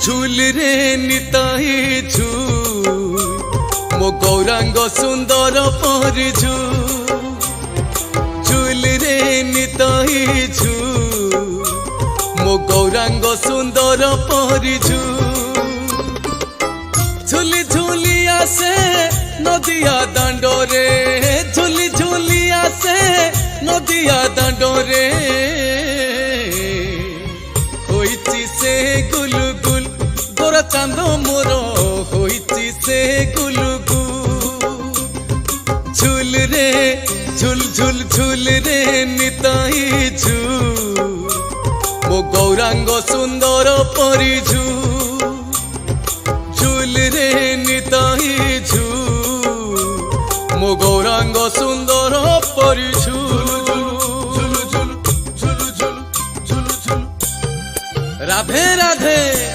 झूल रे निताई झूल मो गौरांग सुंदर परिझू झूल रे निताई झूल मो गौरांग सुंदर परिझू झूली झूली आसे नदिया दांडोरे झूली झूली आसे नदिया दांडोरे होइची से गुलगुल गोरा चांद मोर होइची से गुलगुल झूल रे झूल झूल झूल रे निताई झूल मो गौरांग सुंदर परिझू।